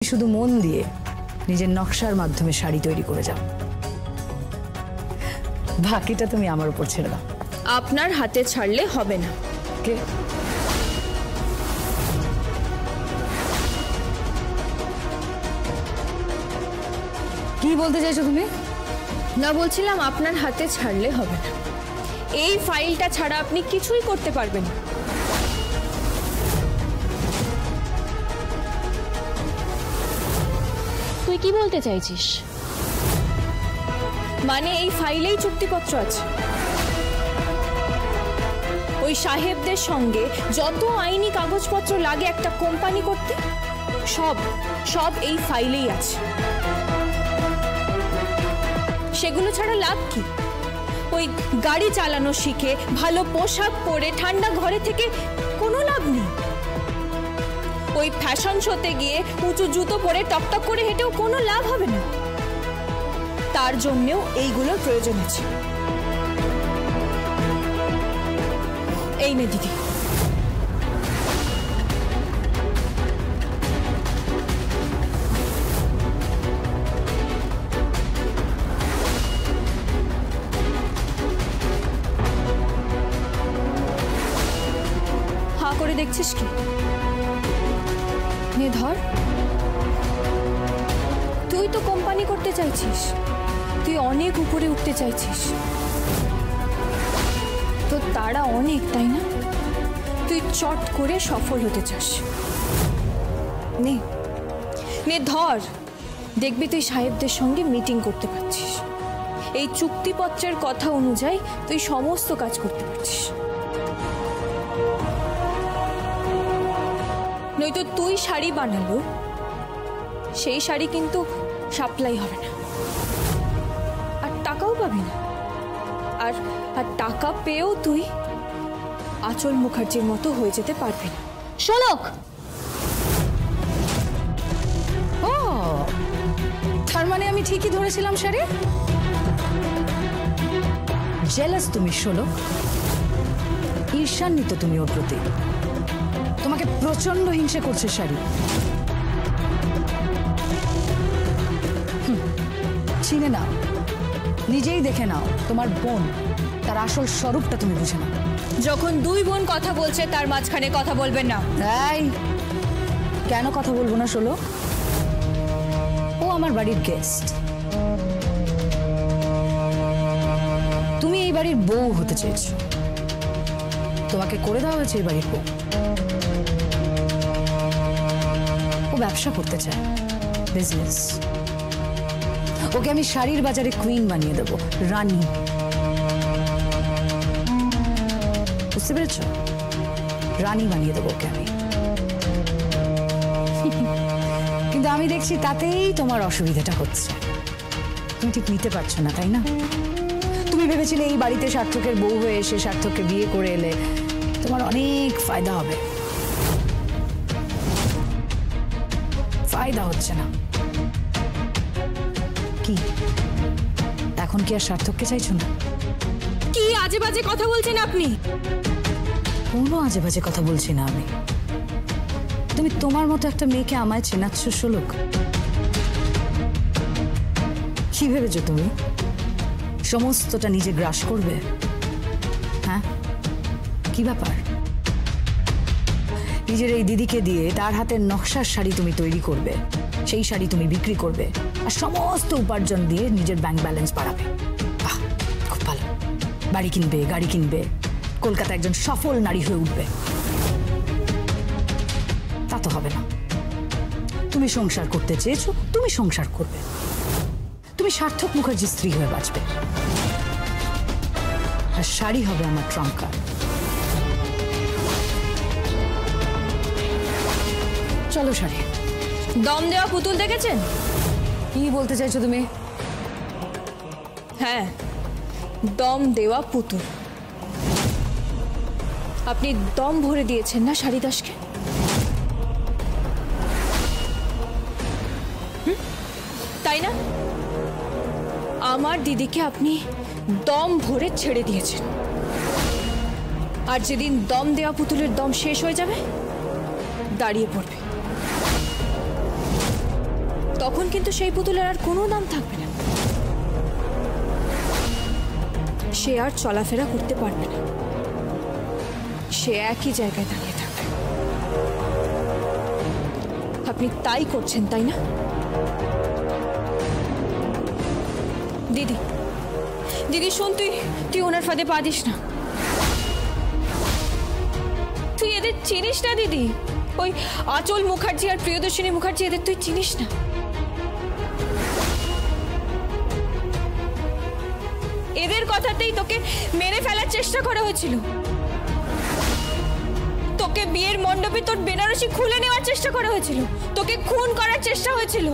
শুধু মন দিয়ে নিজের নকশার মাধ্যমে শাড়ি তৈরি করে যাও, বাকিটা তুমি আমার উপর ছেড়ে দাও। আপনার হাতে ছাড়লে হবে না। কে? কি বলতে চাইছো তুমি? না, বলছিলাম আপনার হাতে ছাড়লে হবে না। এই ফাইলটা ছাড়া আপনি কিছুই করতে পারবেন না। তুই কি বলতে চাইছিস? মানে এই ফাইলেই চুক্তিপত্র আছে। ওই সাহেবদের সঙ্গে যত আইনি কাগজপত্র লাগে একটা কোম্পানি করতে, সব সব এই ফাইলেই আছে। সেগুলো ছাড়া লাভ কি? ওই গাড়ি চালানো শিখে ভালো পোশাক পরে ঠান্ডা ঘরে থেকে কোনো লাভ নেই। ওই ফ্যাশন শোতে গিয়ে উঁচু জুতো পরে টকটক করে হেঁটেও কোনো লাভ হবে না। তার জন্যও এইগুলোর প্রয়োজন আছে। এই নে দিদি, হাঁ করে দেখছিস কি? নে ধর। তুই তো কোম্পানি করতে চাইছিস, তুই অনেক উপরে উঠতে চাইছিস, তো তারা অনেক, তাই না? তুই চট করে সফল হতে চাস। নে নে ধর, দেখবি তুই সাহেবদের সঙ্গে মিটিং করতে পারছিস। এই চুক্তিপত্রের কথা অনুযায়ী তুই সমস্ত কাজ করতে পারছিস। নয়তো তুই শাড়ি বানালো, সেই শাড়ি কিন্তু সাপ্লাই হবে না, আর টাকাও পাবি না। আর টাকা পেয়েও তুই আঁচল মুখার্জির মতো হয়ে যেতে পারবি না। শোনক, ও তার মানে আমি ঠিকই ধরেছিলাম শাড়ি। জেলাস তুমি শোলক, ঈর্ষান্বিত তুমি ওর প্রতি। তোমাকে প্রচন্ড হিংসে করছে শাড়ি। চিনে নাও, নিজেই দেখে নাও, তোমার বোন তার আসল স্বরূপটা তুমি বুঝে নাও। যখন দুই বোন কথা বলছে তার মাঝখানে কথা বলবেন না। এই, কেন কথা বলবো না শোলক? ও আমার বাড়ির গেস্ট, তুমি এই বাড়ির বউ হতে চেয়েছো, তোমাকে করে দেওয়া হয়েছে এই বাড়ির বউ। ও ব্যবসা করতে চায়, বিজনেস। ওকে আমি শাড়ির বাজারে কুইন বানিয়ে দেবো, রানী। বুঝতে পেরেছ? রানী বানিয়ে দেবো ওকে আমি। কিন্তু আমি দেখছি তাতেই তোমার অসুবিধাটা হচ্ছে। তুমি ঠিক নিতে পারছো না, তাই না? তুমি ভেবেছিলে এই বাড়িতে সার্থকের বউ হয়ে এসে সার্থককে বিয়ে করে এলে তোমার অনেক ফায়দা হবে। ফায়দা হচ্ছে না। কি এখন কি আর সার্থককে চাইছো না? কি আজে বাজে কথা বলছেন আপনি? কোনো আজে বাজে কথা বলছি না আমি। তুমি তোমার মতো একটা মেয়েকে আমায় চেনাচ্ছ শোলক? কি ভেবেছো তুমি সমস্তটা নিজে গ্রাস করবে? হ্যাঁ, কি ব্যাপার? নিজের এই দিদিকে দিয়ে তার হাতের নকশার শাড়ি তুমি তৈরি করবে, সেই শাড়ি তুমি বিক্রি করবে, আর সমস্ত উপার্জন দিয়ে নিজের ব্যাংক ব্যালেন্স বাড়াবে। বাহ, খুব ভালো। বাড়ি কিনবে, গাড়ি কিনবে, কলকাতা একজন সফল নারী হয়ে উঠবে। তা তো হবে না। তুমি সংসার করতে চেয়েছো, তুমি সংসার করবে। তুমি সার্থক মুখার্জির স্ত্রী হয়ে বাঁচবে, আর শাড়ি হবে আমার ট্রাম্প কার্ড। চলো শাড়ি। দম দেওয়া পুতুল দেখেছেন? কি বলতে চাইছো তুমি? হ্যাঁ, দম দেওয়া পুতুল। আপনি দম ভরে দিয়েছেন না শাড়ি দাসকে? তাই না? আমার দিদিকে আপনি দম ভরে ছেড়ে দিয়েছেন, আর যেদিন দম দেওয়া পুতুলের দম শেষ হয়ে যাবে দাঁড়িয়ে পড়বে। তখন কিন্তু সেই পুতুলের আর কোনো দাম থাকবে না। সে আর চলাফেরা করতে পারবে না, সে একই জায়গায় দাঁড়িয়ে থাকবে। আপনি তাই করছেন, তাই না? দিদি, দিদি শোন, তুই ওনার ফাঁদে পা দিস না। তুই এদের চিনিস না দিদি, ওই আঁচল মুখার্জি আর প্রিয়দর্শিনী মুখার্জি, এদের তুই চিনিস না। এদের কথাতেই তোকে মেরে ফেলার চেষ্টা করা হয়েছিল, তোকে বিয়ের মণ্ডপে তোর বেনারসি খুলে নেওয়ার চেষ্টা করা হয়েছিল, তোকে খুন করার চেষ্টা হয়েছিল।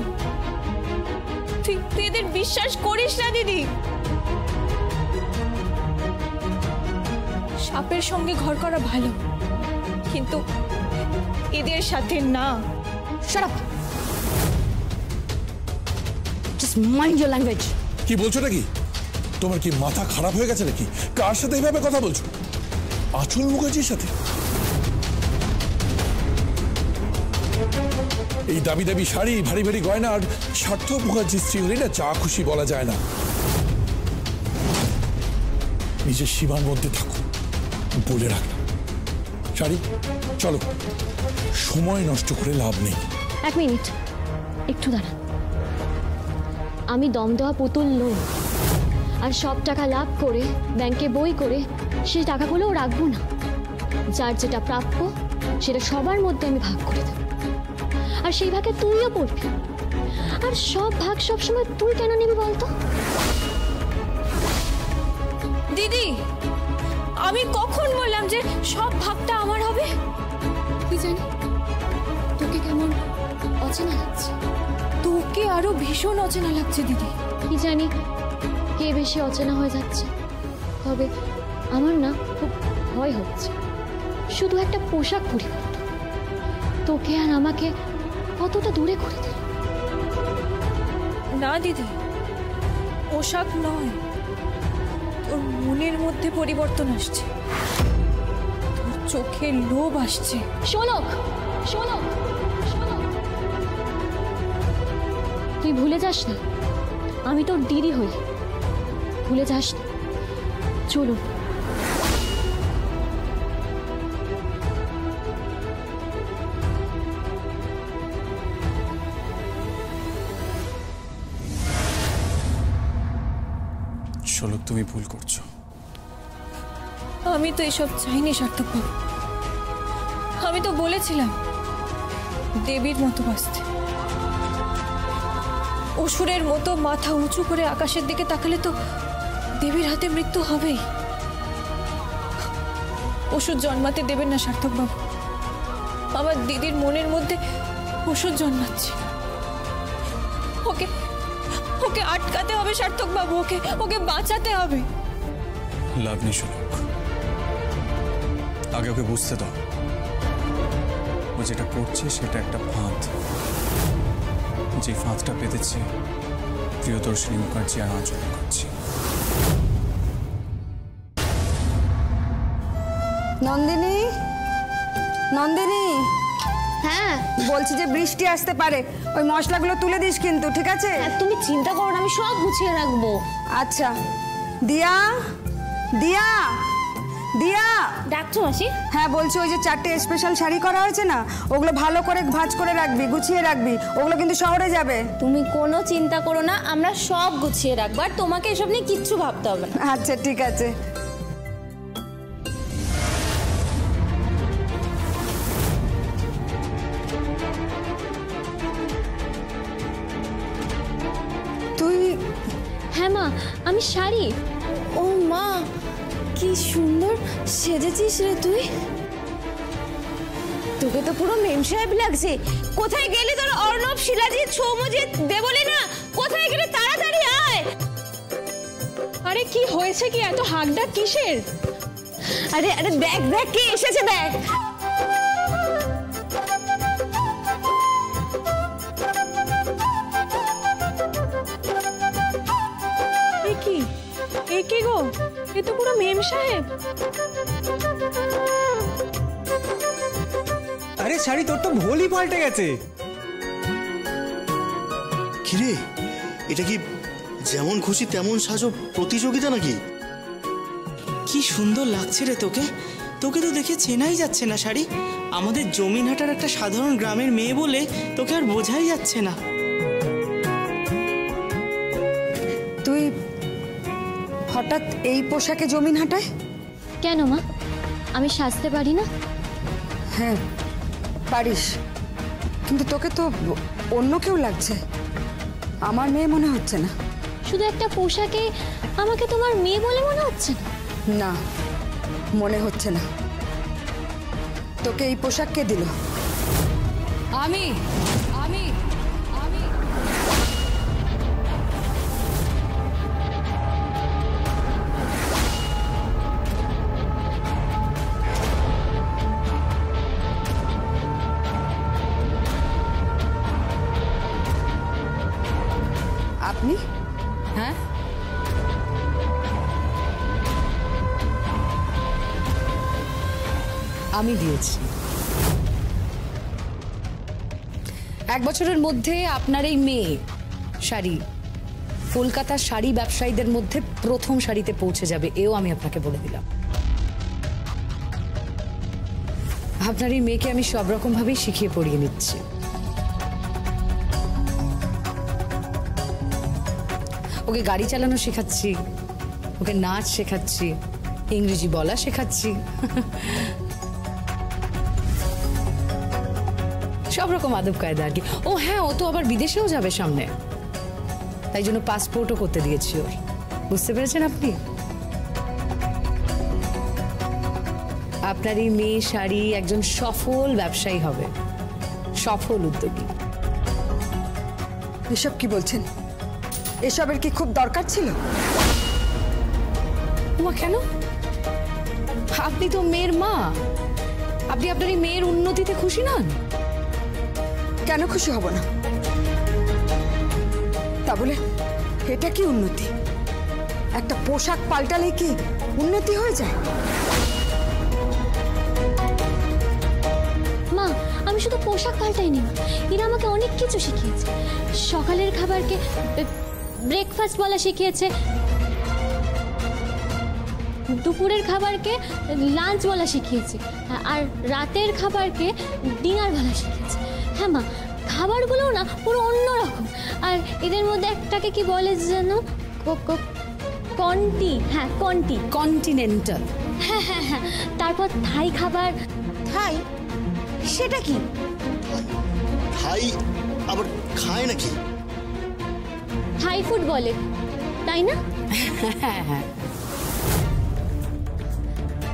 তুই এদের বিশ্বাস করিস না দিদি। সাপের সঙ্গে ঘর করা ভালো, কিন্তু এদের সাথে না। Shut up! Just mind your language. কি বলছো নাকি? তোমার কি মাথা খারাপ হয়ে গেছে নাকি? কার সাথে এইভাবে কথা বলছো? আঁচল মুখার্জির সাথে? এই দামি দামি শাড়ি, ভারী ভারী গয়না আর সার্থক মুখার্জির স্ত্রী হলে না যা খুশি বলা যায় না। নিজের সীমার মধ্যে থাকো, বলে রাখলাম। শাড়ি, চলো, সময় নষ্ট করে লাভ নেই। 1 মিনিট, একটু দাঁড়া। আমি দম দেওয়া পুতুল নই, আর সব টাকা লাভ করে ব্যাংকে বই করে সেই টাকাগুলোও রাখবো না। যার যেটা প্রাপ্য সেটা সবার মধ্যে আমি ভাগ করে দেব, আর সেই ভাগে তুইও পড়বি। আর সব ভাগ সবসময় তুই কেন নিবি বলতো? দিদি, আমি কখন বললাম যে সব ভাগটা আমার হবে? কি জানি তোকে কেমন অচেনা লাগছে। তোকে আরো ভীষণ অচেনা লাগছে দিদি। কি জানি কে বেশি অচেনা হয়ে যাচ্ছে। তবে আমার না খুব ভয় হচ্ছে। শুধু একটা পোশাক পরিবর্তন তোকে আর আমাকে কতটা দূরে করে দিল। না দিদি, পোশাক নয়, তোর মনের মধ্যে পরিবর্তন আসছে, তোর চোখে লোভ আসছে। শোনক, শোনক, শোনক, তুই ভুলে যাস না আমি তোর দিদি হই। ভুলে যাস না। চলো। শোলক, তুমি ভুল করছো। আমি তো এসব চাইনি সার্থক বাবু। আমি তো বলেছিলাম দেবীর মতো বাঁচতে। অসুরের মতো মাথা উঁচু করে আকাশের দিকে তাকালে তো দেবীর হাতে মৃত্যু হবেই। অসুর জন্মাতে দেবেন না সার্থক বাবু। আমার দিদির মনের মধ্যে অসুর জন্মাচ্ছে। ওকে ওকে আটকাতে হবে সার্থক বাবু, ওকে বাঁচাতে হবে। লাভ নেই শোলক, আগে ওকে বুঝতে দাও ও যেটা করছে সেটা একটা ফাঁদ। যে ফাঁদটা পেতেছে প্রিয়দর্শিনী মুখার্জি আর আঁচল মুখার্জি। নন্দিনী, নন্দিনী, হ্যাঁ বলছি যে বৃষ্টি আসতে পারে, ওই মশলাগুলো তুলে দিস কিন্তু, ঠিক আছে? তুমি চিন্তা করো না, আমি সব গুছিয়ে রাখবো। আচ্ছা। দিয়া, দিয়া, দিয়া। ডাকছো মাসি? হ্যাঁ বলছি, ওই যে 4টে স্পেশাল শাড়ি করা হয়েছে না, ওগুলো ভালো করে ভাঁজ করে রাখবি, গুছিয়ে রাখবি, ওগুলো কিন্তু শহরে যাবে। তুমি কোনো চিন্তা করো না, আমরা সব গুছিয়ে রাখবো, আর তোমাকে এসব নিয়ে কিচ্ছু ভাবতে হবে না। আচ্ছা ঠিক আছে। তুই? হ্যাঁ মা, আমি শাড়ি। ও মা, কি সুন্দর সেজেছিস রে তুই। তোকে তো পুরো মেম সাহেব লাগছে। কোথায় গেলি তোর অর্ণব, শিলাজিৎ, সৌম্যজিৎ, দেবলি না? কোথায় গেলি? তাড়াতাড়ি আয়। আরে কি হয়েছে, কি এত হাঁকডাক কিসের? আরে আরে দেখ দেখ কে এসেছে, দেখ। এ কি গো, এ তো পুরো মেম সাহেব। আরে শাড়ি, তোর তো ভোলই পাল্টে গেছে। কিরে, এটা কি যেমন খুশি তেমন সাজো প্রতিযোগিতা নাকি? কি সুন্দর লাগছে রে তোকে। তোকে তো দেখে চেনাই যাচ্ছে না শাড়ি। আমাদের জমিনহাটার একটা সাধারণ গ্রামের মেয়ে বলে তোকে আর বোঝাই যাচ্ছে না। তুই হঠাৎ এই পোশাকে জমিনহাটায়? কেন মা, আমি সাজতে পারি না? হ্যাঁ পারিস, কিন্তু তোকে তো অন্য কেউ লাগছে, আমার মেয়ে মনে হচ্ছে না। শুধু একটা পোশাকে আমাকে তোমার মেয়ে বলে মনে হচ্ছে না? না, মনে হচ্ছে না। তোকে এই পোশাক কে দিল? আমি আমি আমি আপনি? হ্যাঁ, আমি দিয়েছি। 1 বছরের মধ্যে আপনার এই মেয়ে শাড়ি কলকাতার শাড়ি ব্যবসায়ীদের মধ্যে প্রথম শাড়িতে পৌঁছে যাবে, এও আমি আপনাকে বলে দিলাম। আপনার এই মেয়েকে আমি সব রকম ভাবেই শিখিয়ে পড়িয়ে নিচ্ছি। ওকে গাড়ি চালানো শেখাচ্ছি, ওকে নাচ শেখাচ্ছি, ইংরেজি বলা শেখাচ্ছি, সব রকম আদব কায়দা আর কি। ও হ্যাঁ, ও তো আবার বিদেশেও যাবে সামনে, তাই জন্য পাসপোর্টও করতে দিয়েছি ওর। বুঝতে পেরেছেন আপনি? আপনার এই মেয়ে শাড়ি একজন সফল ব্যবসায়ী হবে, সফল উদ্যোগী। এসব কি বলছেন? এসবের কি খুব দরকার ছিল? মা কেন? আপনি তো মেয়ের মা, আপনি আপনার এই মেয়ের উন্নতিতে খুশি নন? কেন খুশি হব না? তা বলে এটা কি উন্নতি? একটা পোশাক পাল্টালে কি উন্নতি হয়ে যায়? মা, আমি শুধু পোশাক পাল্টাইনি, এরা আমাকে অনেক কিছু শিখিয়েছে। সকালের খাবারকে ব্রেকফাস্ট বলা শিখিয়েছে, দুপুরের খাবারকে লাঞ্চ বলা শিখিয়েছে, আর রাতের খাবারকে ডিনার বলা শিখিয়েছে। হ্যাঁ মা, খাবারগুলোও না পুরো অন্যরকম। আর এদের মধ্যে একটাকে কি বলে যেন, কন্টি। হ্যাঁ কন্টি, কন্টিনেন্টাল। হ্যাঁ হ্যাঁ হ্যাঁ। তারপর থাই খাবার। থাই? সেটা কি? ভাই আবার খায় নাকি? থাই ফুড বলে, তাই না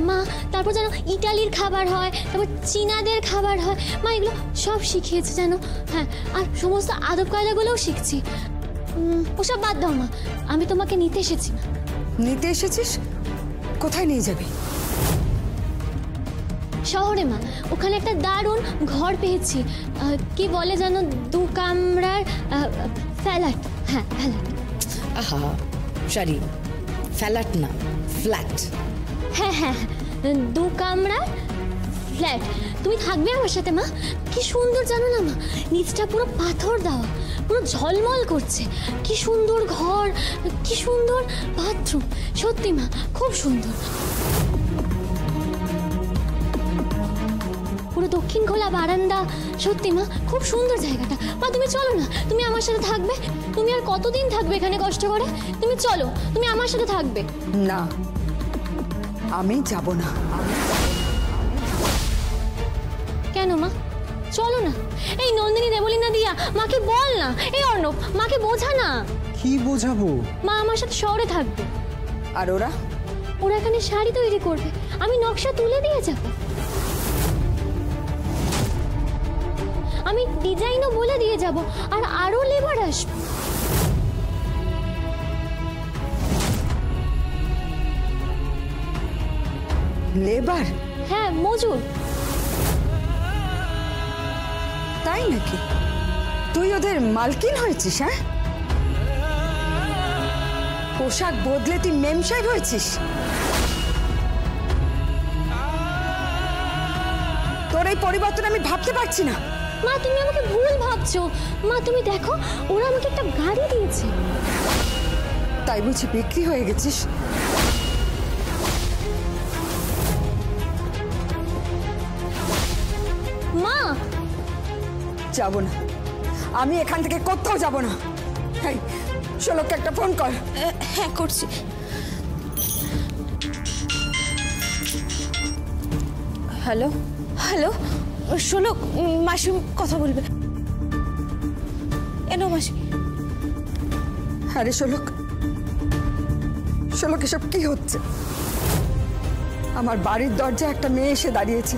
মা? তারপর জানো ইটালির খাবার হয়, তারপর চীনাদের খাবার হয়। মা এগুলো সব শিখিয়েছে জানো। হ্যাঁ, আর সমস্ত আদব কায়দাগুলোও শিখছি। ওসব বাদ দাও মা, আমি তোমাকে নিতে এসেছি না। নিতে এসেছিস? কোথায় নিয়ে যাবি? শহরে মা, ওখানে একটা দারুণ ঘর পেয়েছি। কি বলে জানো, 2 কামরার ফ্ল্যাট। হ্যাঁ ফ্ল্যাট। আহা শাড়ি, ফ্ল্যাট না ফ্ল্যাট। হ্যাঁ হ্যাঁ, 2 কামরার ফ্ল্যাট। তুমি থাকবে আমার সাথে মা? কি সুন্দর জানো না মা, নিচটা পুরো পাথর দেওয়া, পুরো ঝলমল করছে। কি সুন্দর ঘর, কি সুন্দর বাথরুম। সত্যি মা, খুব সুন্দর। পুরো দক্ষিণ খোলা বারান্দা। সত্যি মা, খুব সুন্দর জায়গাটা। মা তুমি চলো না, তুমি আমার সাথে থাকবে। তুমি আর কতদিন থাকবে এখানে কষ্ট করে? তুমি চলো, তুমি আমার সাথে থাকবে। না, আমি যাব না। কেন মা? চলো না। এই নন্দিনী, দেবলীনা দিয়া, মাকে বল না। এই অর্ণব, মাকে বোঝা না। কি বোঝাবো? মা আমার সাথে শহরে থাকবে। আর ওরা? ওরা এখানে শাড়ি তৈরি করবে, আমি নকশা তুলে দিয়ে যাব। আমি ডিজাইনও বলে দিয়ে যাব, আর আরো লেবার আসবে। লেবার? হ্যাঁ, মজুর। তাই নাকি? তুই ওদের মালকিন হয়েছিস? হ্যাঁ, পোশাক বদলে তুই মেম সাহেব হয়েছিস। তোর এই পরিবর্তন আমি ভাবতে পারছি না। মা তুমি আমাকে ভুল ভাবছো। মা তুমি দেখো ওরা আমাকে একটা গাড়ি দিয়েছে। তাই বুঝি বিক্রি হয়ে গেছিস? মা যাব না, আমি এখান থেকে কোথাও যাব না। এই শোলককে একটা ফোন কর। হ্যাঁ করছি। হ্যালো হ্যালো শোলক, মাসি কথা বলবে। এনো মাসি। আরে শোলক, শোলক এসব কি হচ্ছে? আমার বাড়ির দরজায় একটা মেয়ে এসে দাঁড়িয়েছে।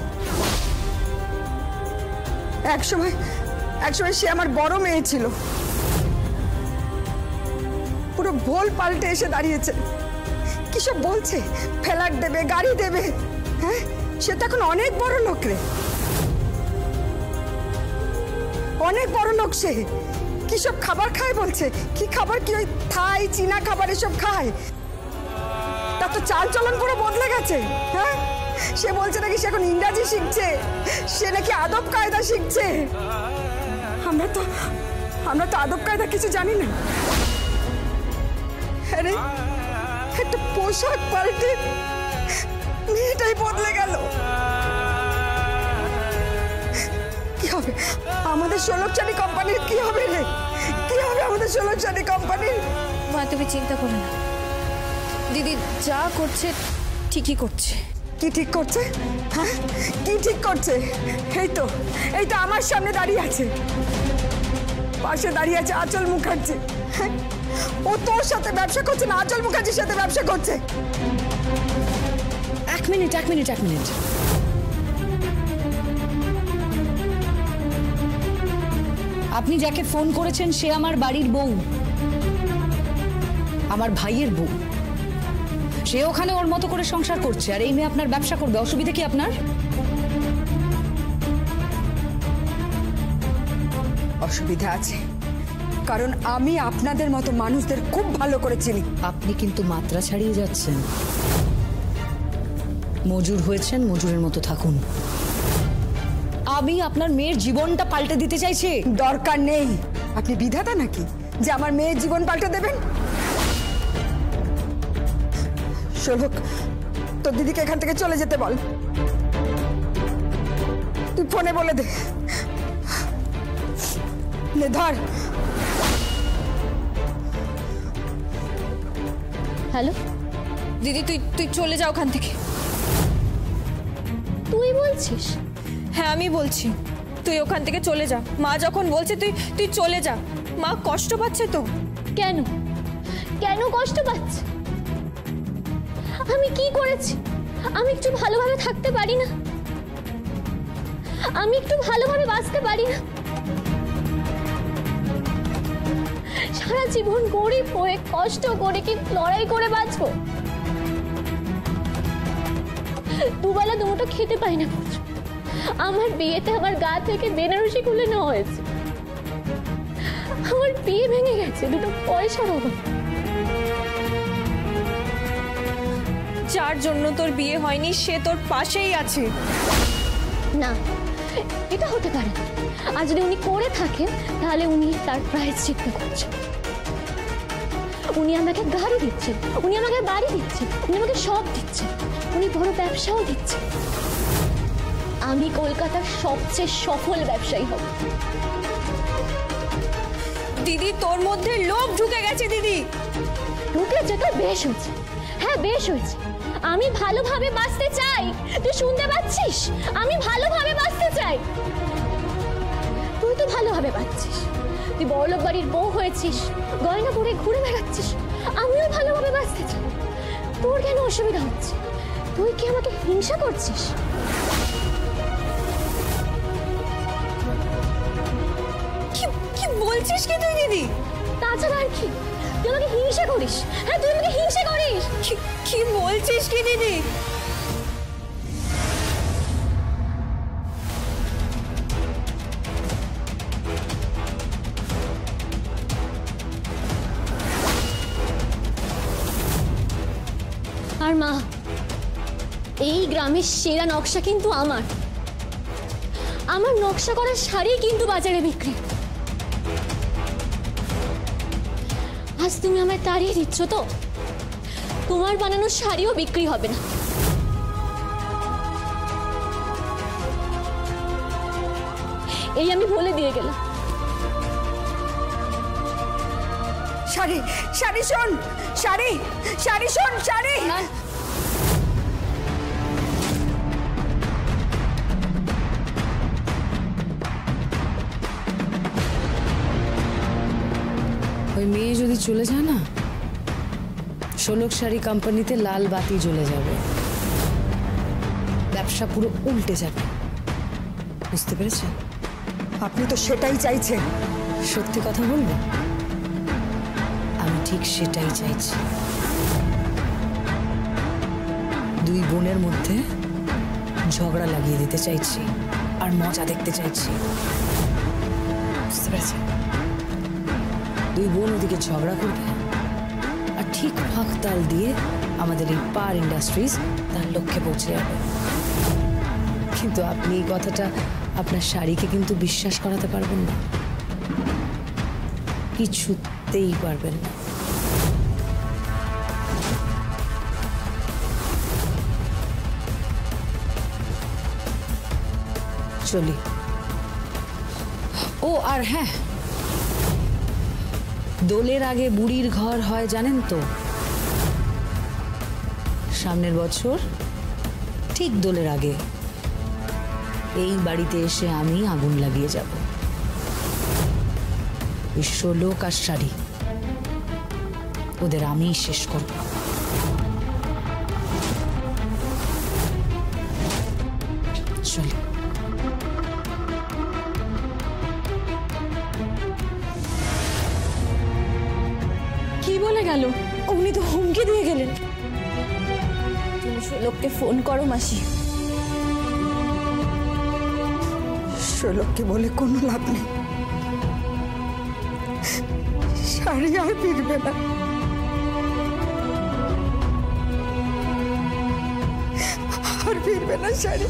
একসময় সে আমার বড় মেয়ে ছিল, পুরো ভোল পাল্টে এসে দাঁড়িয়েছে। কি সব বলছে, ফ্ল্যাট দেবে, গাড়ি দেবে। হ্যাঁ, সে তো এখন অনেক বড় লোক রে, অনেক বড় লোক সে। কি সব খাবার খায় বলছে। কি খাবার? কি ওই থাই চীনা খাবার এসব খায়? তার তো চাল চলন পুরো বদলে গেছে। হ্যাঁ, সে বলছে নাকি সে এখন ইংরাজি শিখছে, সে নাকি আদব কায়দা শিখছে। আমরা তো আদব কায়দা কিছু জানি না। আরে একটা পোশাক পাল্টে মেয়েটাই বদলে গেল। কি হবে আমাদের শোলকচারী কোম্পানির? কি হবে রে, কি হবে আমাদের শোলকচারী কোম্পানির? মা তুমি চিন্তা করো না, দিদি যা করছে ঠিকই করছে। কি ঠিক করছে? হ্যাঁ, কি ঠিক করছে? এই তো আমার সামনে দাঁড়িয়ে আছে, পাশে দাঁড়িয়ে আছে আঁচল মুখার্জি। হ্যাঁ, ও তোর সাথে ব্যবসা করছে না, আঁচল মুখার্জির সাথে ব্যবসা করছে। এক মিনিট। আপনি যাকে ফোন করেছেন সে আমার বাড়ির বউ, আমার ভাইয়ের বউ। সে ওখানে ওর মতো করে সংসার করছে, আর এই মেয়ে আপনার ব্যবসা করবে। অসুবিধা কি আপনার? অসুবিধা আছে, কারণ আমি আপনাদের মতো মানুষদের খুব ভালো করে চিনি। আপনি কিন্তু মাত্রা ছাড়িয়ে যাচ্ছেন। মজুর হয়েছেন, মজুরের মতো থাকুন। আমি আপনার মেয়ের জীবনটা পাল্টে দিতে চাইছি। দরকার নেই। আপনি বিধাতা নাকি যে আমার মেয়ের জীবন পাল্টে দেবেন? শোলক, তোর দিদিকে এখান থেকে চলে যেতে বল। তুই ফোনে বলে দে। নে ধর। হ্যালো দিদি তুই চলে যা ওখান থেকে। তুই বলছিস? হ্যাঁ আমি বলছি, তুই ওখান থেকে চলে যা। মা যখন বলছে তুই চলে যা। মা কষ্ট পাচ্ছে তো। কেন কেন কষ্ট পাচ্ছে? আমি কি করেছি? আমি একটু ভালোভাবে থাকতে পারি না? আমি একটু ভালোভাবে বাঁচতে পারি না? সারা জীবন গরিব হয়ে কষ্ট করে কি লড়াই করে বাঁচবো? দুবেলা দুমুঠো খেতে পাই না। আমার বিয়েতে আমার গা থেকে বেনারসি খুলে নেওয়া হয়েছে। আমার বিয়ে ভেঙে গেছে দুটো পয়সার অভাব। যার জন্য তোর বিয়ে হয়নি সে তোর পাশেই আছে। না, এটা হতে পারে না। আর যদি উনি করে থাকেন তাহলে উনি তার প্রায়শ্চিত্ত করছেন। উনি আমাকে গাড়ি দিচ্ছেন, উনি আমাকে বাড়ি দিচ্ছেন, উনি আমাকে সব দিচ্ছেন, উনি বড় ব্যবসাও দিচ্ছেন। আমি কলকাতার সবচেয়ে সফল ব্যবসায়ী হব। দিদি তোর মধ্যে লোভ ঢুকে গেছে। দিদি ঢুকেছে তো বেশ হয়েছে। হ্যাঁ বেশ হয়েছে। আমি ভালোভাবে বাঁচতে চাই। তুই শুনতে পাচ্ছিস? আমি ভালোভাবে বাঁচতে চাই। তুই তো ভালোভাবে বাঁচছিস। তুই বড়লোক বাড়ির বউ হয়েছিস, গয়না পরে ঘুরে বেড়াচ্ছিস। আমিও ভালোভাবে বাঁচতে চাই। তোর কেন অসুবিধা হচ্ছে? তুই কি আমাকে হিংসা করছিস? কি বলছিস কি তুই দিদি? তাছাড়া আর কি? তুই আমাকে হিংসা করিস। হ্যাঁ তুই আমাকে হিংসা করিস। কি বলছিস কি দিদি? আর মা, এই গ্রামের সেরা নকশা কিন্তু আমার। আমার নকশা করা শাড়ি কিন্তু বাজারে বিক্রি। আজ তুমি আমায় তাড়িয়ে দিচ্ছ তো, তোমার বানানো শাড়িও বিক্রি হবে না। এই আমি বলে দিয়ে গেলাম। শাড়ি শাড়ি শোন, শাড়ি শাড়ি শোন, শাড়ি ওই মেয়ে যদি চলে যায় না, শোলক শাড়ি কোম্পানিতে লাল বাতি জ্বলে যাবে, ব্যবসা পুরো উল্টে যাবে। বুঝতে পেরেছেন? আপনি তো সেটাই চাইছেন। সত্যি কথা বলবো, আমি ঠিক সেটাই চাইছি। দুই বোনের মধ্যে ঝগড়া লাগিয়ে দিতে চাইছি আর মজা দেখতে চাইছি। বুঝতে পেরেছেন? দুই বোন ওদিকে ঝগড়া করবে আর ঠিক ফাঁক তাল দিয়ে আমাদের এই পার ইন্ডাস্ট্রিজ তার লক্ষ্যে পৌঁছে যাবে। কিন্তু আপনি এই কথাটা আপনার শাড়িকে কিন্তু বিশ্বাস করাতে পারবেন না, কিছুতেই পারবেন না। চলি। ও আর হ্যাঁ, দোলের আগে বুড়ির ঘর হয় জানেন তো? সামনের বছর ঠিক দোলের আগে এই বাড়িতে এসে আমি আগুন লাগিয়ে যাব। ওই শোলক আর শাড়ি ওদের আমি শেষ করব। চলি। কি বলে গেল? উনি তো হুমকি দিয়ে গেলেন। তুমি শোলককে ফোন করো মাসি। শোলককে বলে কোনো লাভ নেই, শাড়ি আর ফিরবে না। আর ফিরবে না শাড়ি।